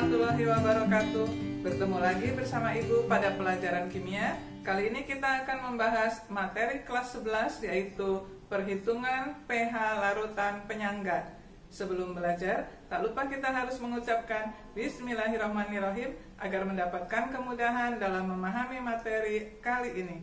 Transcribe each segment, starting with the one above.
warahmatullahi wabarakatuh. Bertemu lagi bersama Ibu pada pelajaran kimia. Kali ini kita akan membahas materi kelas 11 yaitu perhitungan pH larutan penyangga. Sebelum belajar, tak lupa kita harus mengucapkan Bismillahirrahmanirrahim agar mendapatkan kemudahan dalam memahami materi kali ini.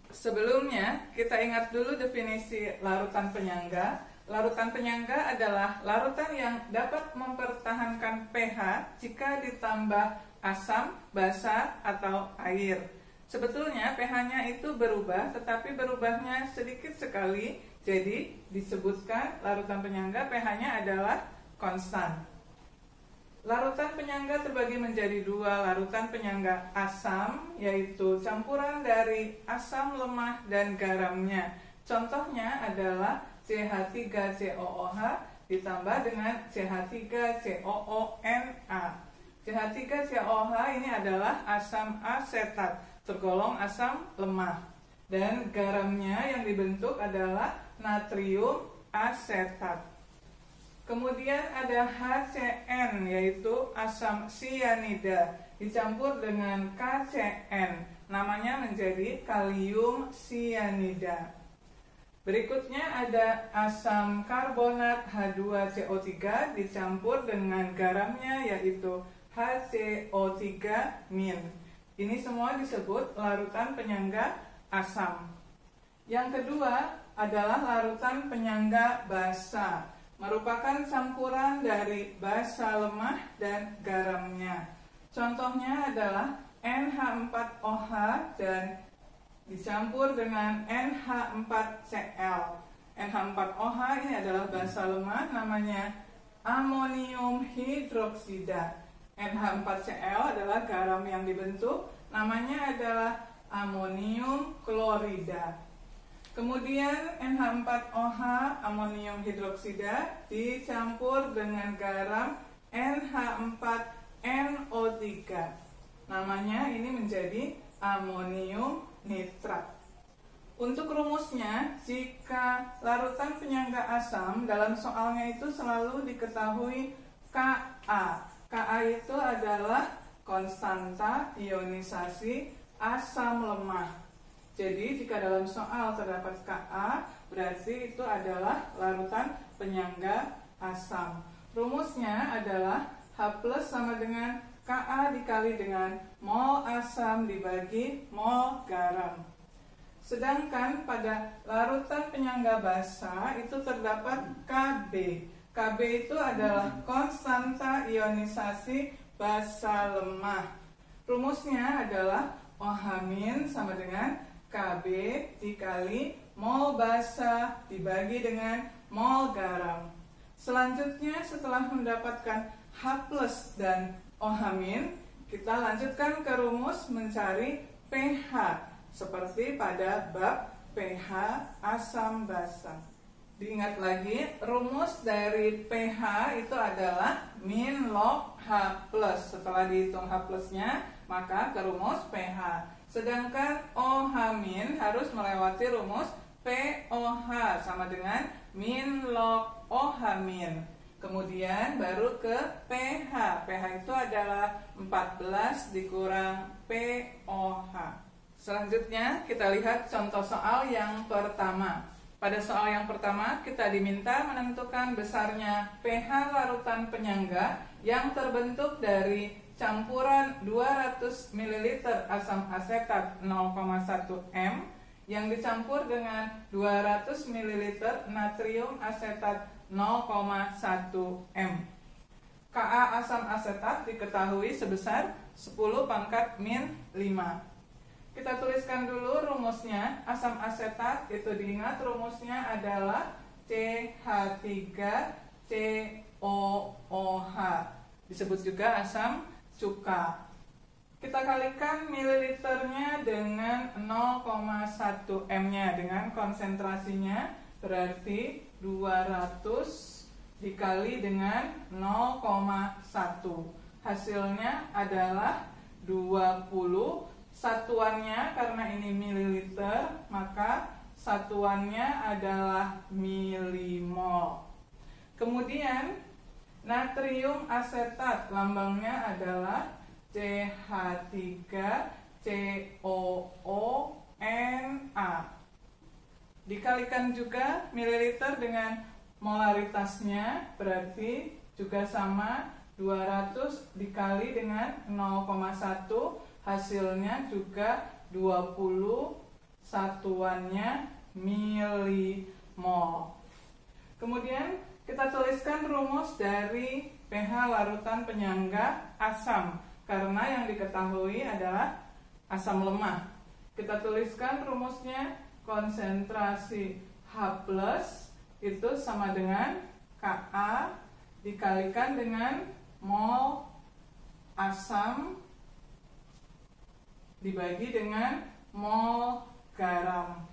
Sebelumnya, kita ingat dulu definisi larutan penyangga. Larutan penyangga adalah larutan yang dapat mempertahankan pH jika ditambah asam, basa, atau air. Sebetulnya pH-nya itu berubah, tetapi berubahnya sedikit sekali, jadi disebutkan larutan penyangga pH-nya adalah konstan. Larutan penyangga terbagi menjadi dua larutan penyangga asam, yaitu campuran dari asam lemah dan garamnya. Contohnya adalah CH3COOH ditambah dengan CH3COONA. CH3COOH ini adalah asam asetat, tergolong asam lemah. Dan garamnya yang dibentuk adalah natrium asetat. Kemudian ada HCN, yaitu asam sianida, dicampur dengan KCN, namanya menjadi kalium sianida. Berikutnya ada asam karbonat H2CO3 dicampur dengan garamnya yaitu HCO3-. Ini semua disebut larutan penyangga asam. Yang kedua adalah larutan penyangga basa, merupakan campuran dari basa lemah dan garamnya. Contohnya adalah NH4OH dan dicampur dengan NH4Cl. NH4OH ini adalah basa lemah, namanya amonium hidroksida. NH4Cl adalah garam yang dibentuk, namanya adalah amonium klorida. Kemudian NH4OH amonium hidroksida dicampur dengan garam NH4NO3. Namanya ini menjadi amonium nitrat. Untuk rumusnya, jika larutan penyangga asam dalam soalnya itu selalu diketahui Ka. Ka itu adalah konstanta ionisasi asam lemah. Jadi jika dalam soal terdapat Ka, berarti itu adalah larutan penyangga asam. Rumusnya adalah H+ sama dengan Ka dikali dengan mol asam dibagi mol garam. Sedangkan pada larutan penyangga basa itu terdapat Kb. Kb itu adalah konstanta ionisasi basa lemah. Rumusnya adalah OH- sama dengan Kb dikali mol basa dibagi dengan mol garam. Selanjutnya setelah mendapatkan H+ dan OH-, kita lanjutkan ke rumus mencari pH seperti pada bab pH asam basa. Diingat lagi, rumus dari pH itu adalah min log H+. Setelah dihitung H+-nya, maka ke rumus pH. Sedangkan OH- harus melewati rumus POH sama dengan min log OH-. Kemudian baru ke pH. pH itu adalah 14 dikurang POH. Selanjutnya kita lihat contoh soal yang pertama. Pada soal yang pertama kita diminta menentukan besarnya pH larutan penyangga yang terbentuk dari campuran 200 ml asam asetat 0,1 m yang dicampur dengan 200 ml natrium asetat 0,1 m. Ka asam asetat diketahui sebesar 10⁻⁵. Kita tuliskan dulu rumusnya. Asam asetat itu diingat rumusnya adalah CH3COOH. Disebut juga asam cuka. Kita kalikan mililiternya dengan 0,1 m-nya dengan konsentrasinya, berarti 200 dikali dengan 0,1. Hasilnya adalah 20. Satuannya karena ini mililiter, maka satuannya adalah milimol. Kemudian Natrium asetat, lambangnya adalah CH3COONa. Dikalikan juga mililiter dengan molaritasnya, berarti juga sama, 200 dikali dengan 0,1, hasilnya juga 20, satuannya milimol. Kemudian kita tuliskan rumus dari pH larutan penyangga asam, karena yang diketahui adalah asam lemah. Kita tuliskan rumusnya, konsentrasi H+ itu sama dengan Ka dikalikan dengan mol asam dibagi dengan mol garam.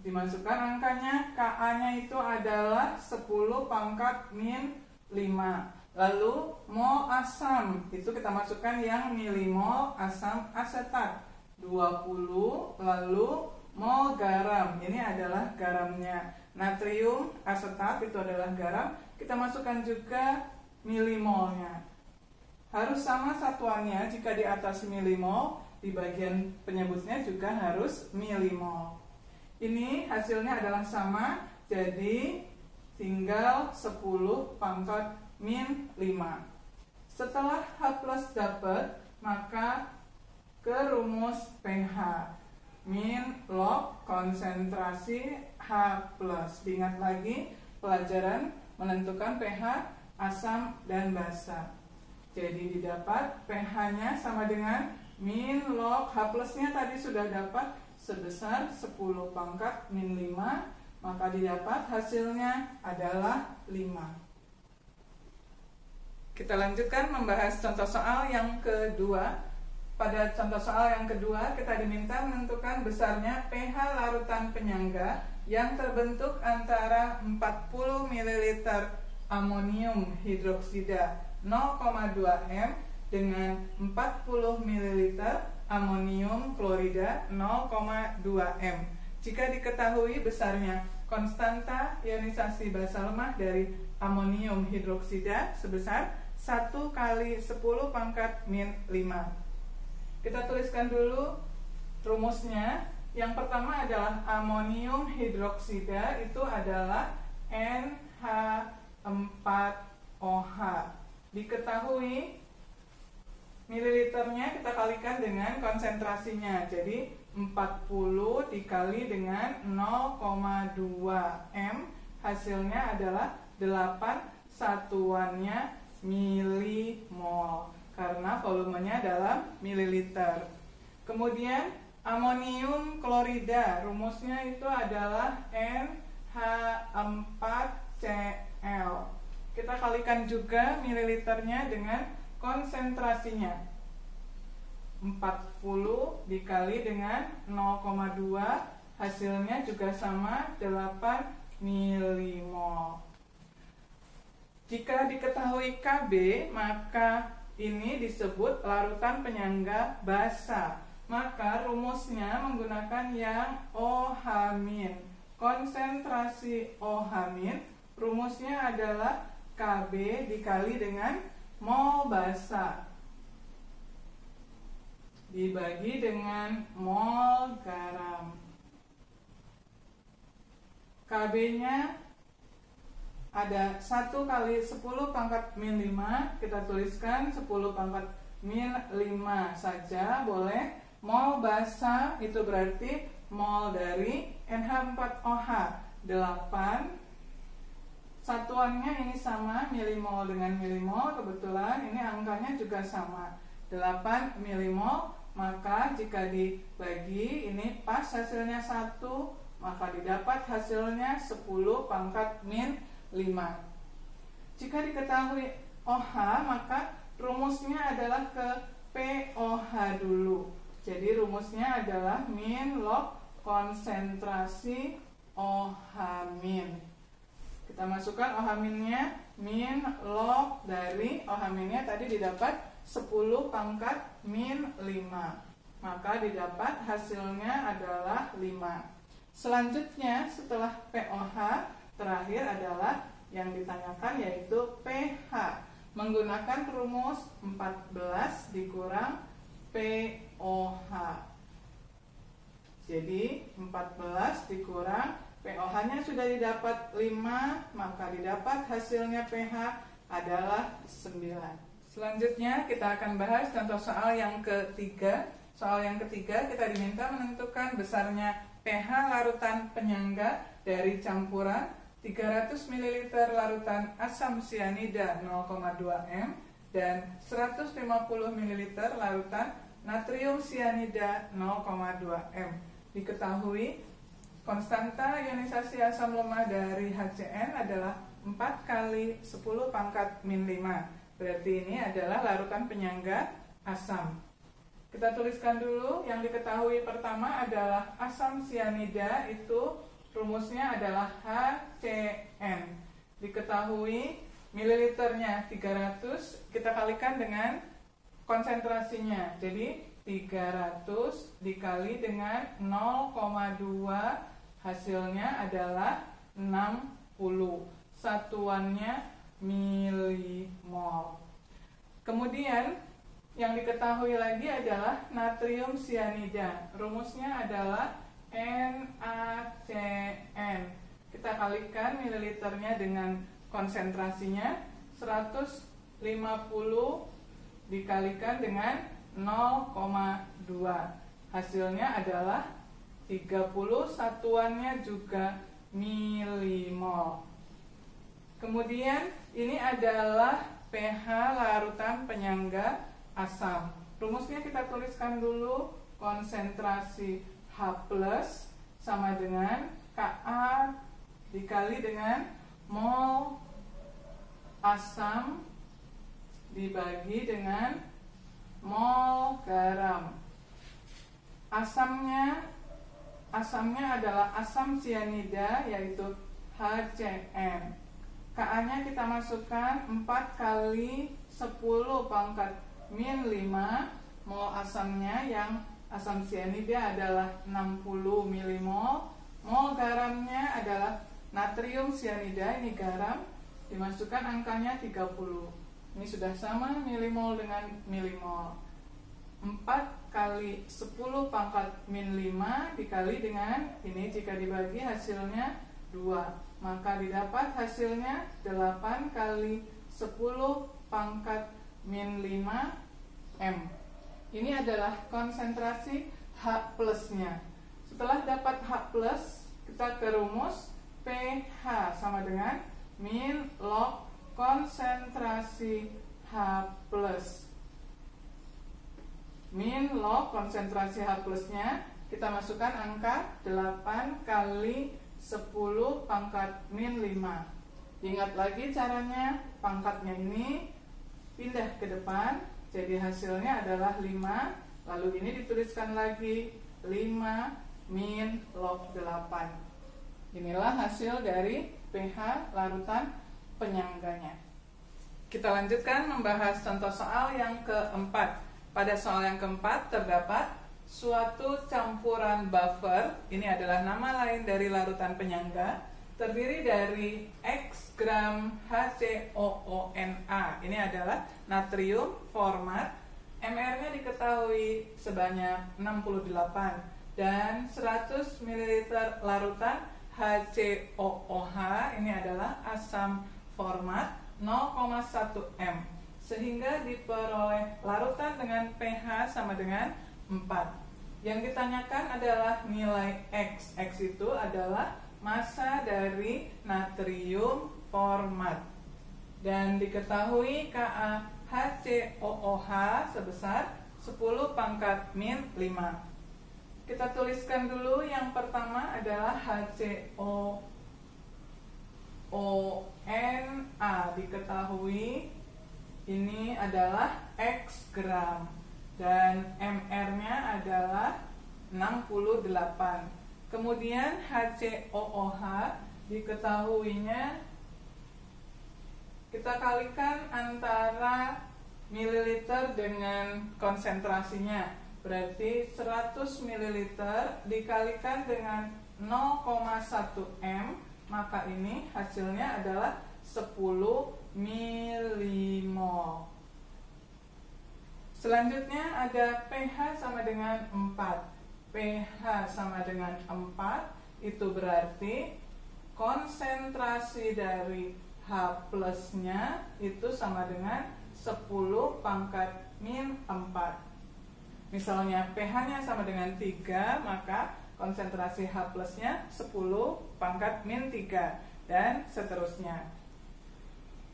Dimasukkan angkanya, Ka-nya itu adalah 10 pangkat min 5. Lalu mol asam itu kita masukkan yang milimol asam asetat 20, lalu mol garam, ini adalah garamnya. Natrium asetat itu adalah garam, kita masukkan juga milimolnya. Harus sama satuannya, jika di atas milimol, di bagian penyebutnya juga harus milimol. Ini hasilnya adalah sama, jadi tinggal 10 pangkat min 5. Setelah H+ dapat, maka ke rumus pH. Min log konsentrasi H+. Diingat lagi pelajaran menentukan pH asam dan basa. Jadi didapat pH-nya sama dengan min log H+-nya tadi sudah dapat sebesar 10 pangkat min 5, maka didapat hasilnya adalah 5. Kita lanjutkan membahas contoh soal yang kedua. Pada contoh soal yang kedua, kita diminta menentukan besarnya pH larutan penyangga yang terbentuk antara 40 ml amonium hidroksida 0,2 m dengan 40 ml amonium klorida 0,2 m. Jika diketahui besarnya konstanta ionisasi basa lemah dari amonium hidroksida sebesar 1 kali 10 pangkat min 5. Kita tuliskan dulu rumusnya. Yang pertama adalah amonium hidroksida itu adalah NH4OH. Diketahui mililiternya kita kalikan dengan konsentrasinya. Jadi 40 dikali dengan 0,2 m, hasilnya adalah 8, satuannya milimol, karena volumenya dalam mililiter. Kemudian amonium klorida, rumusnya itu adalah NH4Cl. Kita kalikan juga mililiternya dengan konsentrasinya. 40 dikali dengan 0,2, hasilnya juga sama, 8 milimol. Jika diketahui Kb, maka ini disebut larutan penyangga basa. Maka rumusnya menggunakan yang OH-. Konsentrasi OH-, rumusnya adalah Kb dikali dengan mol basa dibagi dengan mol garam. Kb-nya ada 1 kali 10 pangkat min 5, kita tuliskan 10 pangkat min 5 saja boleh. Mol basa itu berarti mol dari NH4OH 8. Satuannya ini sama, milimol dengan milimol, kebetulan ini angkanya juga sama, 8 milimol. Maka jika dibagi ini pas hasilnya 1, maka didapat hasilnya 10 pangkat min 5. Jika diketahui OH, maka rumusnya adalah ke POH dulu. Jadi rumusnya adalah min log konsentrasi OH-. Kita masukkan OH-nya, min log dari OH-nya tadi didapat 10 pangkat min 5. Maka didapat hasilnya adalah 5. Selanjutnya setelah POH, terakhir adalah yang ditanyakan yaitu pH. Menggunakan rumus 14 dikurang pOH. Jadi 14 dikurang pOH-nya sudah didapat 5, maka didapat hasilnya pH adalah 9. Selanjutnya kita akan bahas contoh soal yang ketiga. Soal yang ketiga kita diminta menentukan besarnya pH larutan penyangga dari campuran 300 ml larutan asam sianida 0,2 m dan 150 ml larutan natrium sianida 0,2 m. Diketahui konstanta ionisasi asam lemah dari HCN adalah 4 kali 10 pangkat min 5. Berarti ini adalah larutan penyangga asam. Kita tuliskan dulu. Yang diketahui pertama adalah asam sianida, itu rumusnya adalah HCN. Diketahui mililiternya 300, kita kalikan dengan konsentrasinya. Jadi 300 dikali dengan 0,2, hasilnya adalah 60. Satuannya milimol. Kemudian yang diketahui lagi adalah natrium sianida. Rumusnya adalah NaCN. Kita kalikan mililiternya dengan konsentrasinya, 150 dikalikan dengan 0,2. Hasilnya adalah 30, satuannya juga milimol. Kemudian ini adalah pH larutan penyangga asam. Rumusnya kita tuliskan dulu. Konsentrasi H+ sama dengan Ka dikali dengan mol asam dibagi dengan mol garam. Asamnya adalah asam sianida, yaitu HCN. Ka-nya kita masukkan 4 kali 10 pangkat min 5. Mol asamnya yang asam sianida adalah 60 milimol. Mol garamnya adalah natrium sianida, ini garam, dimasukkan angkanya 30. Ini sudah sama milimol dengan milimol. 4 kali 10 pangkat min 5 dikali dengan ini, jika dibagi hasilnya 2. Maka didapat hasilnya 8 kali 10 pangkat min 5 M. Ini adalah konsentrasi H+-nya. Setelah dapat H+, kita ke rumus pH sama dengan min log konsentrasi H+. Min log konsentrasi H+-nya, kita masukkan angka 8 kali 10 pangkat min 5. Ingat lagi caranya, pangkatnya ini pindah ke depan, jadi hasilnya adalah 5. Lalu ini dituliskan lagi 5 min log 8. Inilah hasil dari pH larutan penyangganya. Kita lanjutkan membahas contoh soal yang keempat. Pada soal yang keempat terdapat suatu campuran buffer, ini adalah nama lain dari larutan penyangga, terdiri dari X gram HCOONa. Ini adalah natrium format. MR-nya diketahui sebanyak 68 dan 100 ml larutan HCOOH, ini adalah asam format 0,1 m. Sehingga diperoleh larutan dengan pH sama dengan 4. Yang ditanyakan adalah nilai X. X itu adalah massa dari natrium format. Dan diketahui Ka HCOOH sebesar 10 pangkat min 5. Kita tuliskan dulu, yang pertama adalah HCOONa. Diketahui ini adalah X gram dan MR-nya adalah 68. Kemudian HCOOH diketahuinya, kita kalikan antara mililiter dengan konsentrasinya. Berarti 100 ml dikalikan dengan 0,1 m maka ini hasilnya adalah 10 milimol. Selanjutnya ada pH sama dengan 4. pH sama dengan 4, itu berarti konsentrasi dari H plusnya itu sama dengan 10 pangkat min 4. Misalnya pH-nya sama dengan 3, maka konsentrasi H plusnya 10 pangkat min 3, dan seterusnya.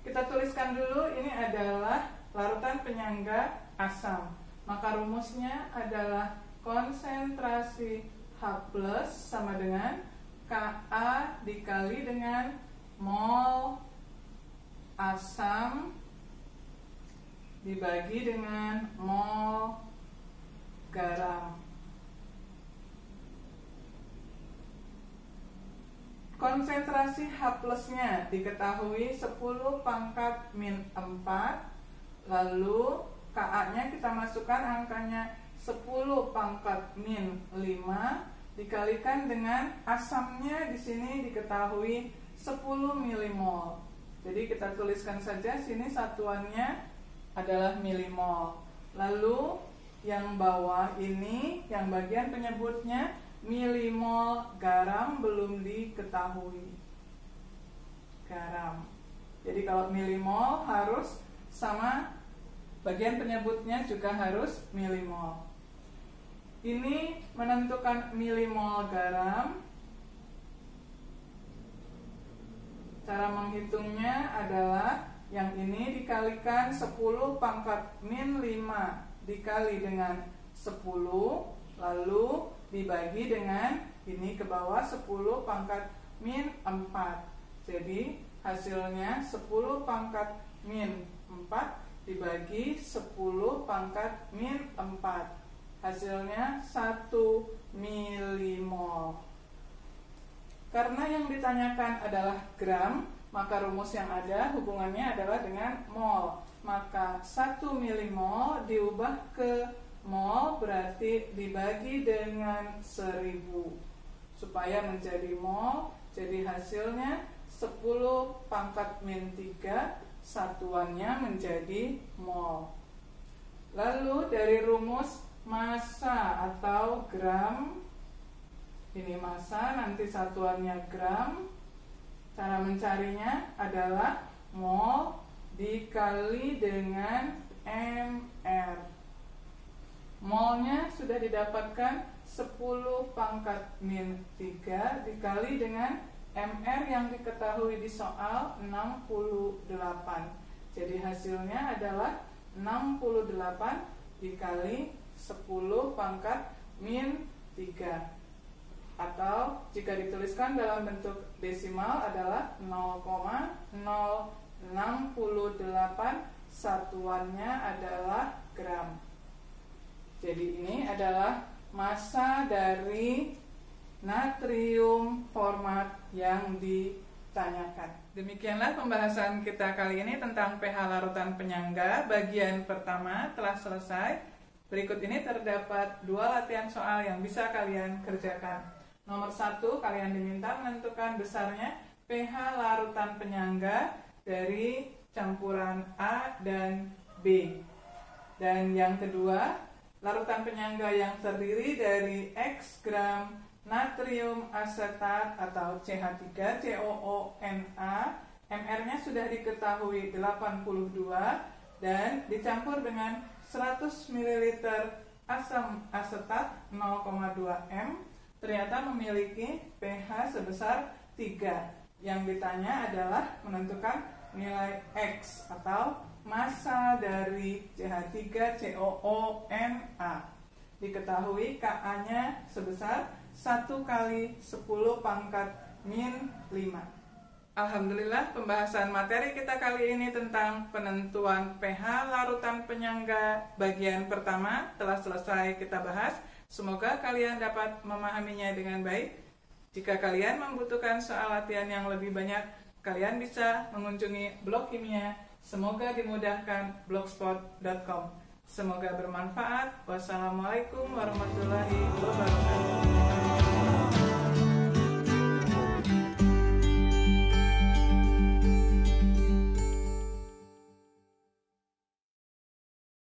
Kita tuliskan dulu, ini adalah larutan penyangga asam. Maka rumusnya adalah konsentrasi H plus sama dengan Ka dikali dengan mol asam dibagi dengan mol garam. Konsentrasi H plusnya diketahui 10 pangkat min 4, lalu Ka-nya kita masukkan angkanya 10 pangkat min 5 dikalikan dengan asamnya di sini diketahui 10 milimol. Jadi kita tuliskan saja sini satuannya adalah milimol. Lalu yang bawah ini, yang bagian penyebutnya milimol garam belum diketahui. Garam. Jadi kalau milimol harus sama bagian penyebutnya juga harus milimol. Ini menentukan milimol garam. Cara menghitungnya adalah yang ini dikalikan 10 pangkat min 5 dikali dengan 10, lalu dibagi dengan ini ke bawah 10 pangkat min 4. Jadi hasilnya 10 pangkat min 4 dibagi 10 pangkat min 4. Hasilnya 1 milimol. Karena yang ditanyakan adalah gram, maka rumus yang ada hubungannya adalah dengan mol. Maka 1 milimol diubah ke mol berarti dibagi dengan 1000 supaya menjadi mol. Jadi hasilnya 10 pangkat min 3, satuannya menjadi mol. Lalu dari rumus massa atau gram, ini massa, nanti satuannya gram. Cara mencarinya adalah mol dikali dengan mr. Molnya sudah didapatkan 10 pangkat min 3 dikali dengan mr yang diketahui di soal 68. Jadi hasilnya adalah 68 dikali 10 pangkat min 3, atau jika dituliskan dalam bentuk desimal adalah 0,068, satuannya adalah gram. Jadi ini adalah massa dari natrium format yang ditanyakan. Demikianlah pembahasan kita kali ini tentang pH larutan penyangga. Bagian pertama telah selesai. Berikut ini terdapat 2 latihan soal yang bisa kalian kerjakan. Nomor 1, kalian diminta menentukan besarnya pH larutan penyangga dari campuran A dan B. Dan yang kedua, larutan penyangga yang terdiri dari X gram natrium asetat atau CH3COONa, mR-nya sudah diketahui 82 dan dicampur dengan 100 ml asam asetat 0,2 m, ternyata memiliki pH sebesar 3. Yang ditanya adalah menentukan nilai X atau massa dari CH3COONa. Diketahui Ka-nya sebesar 1 kali 10 pangkat min 5. Alhamdulillah, pembahasan materi kita kali ini tentang penentuan pH larutan penyangga bagian pertama telah selesai kita bahas. Semoga kalian dapat memahaminya dengan baik. Jika kalian membutuhkan soal latihan yang lebih banyak, kalian bisa mengunjungi blog kimia. Semoga dimudahkan blogspot.com. Semoga bermanfaat. Wassalamualaikum warahmatullahi wabarakatuh.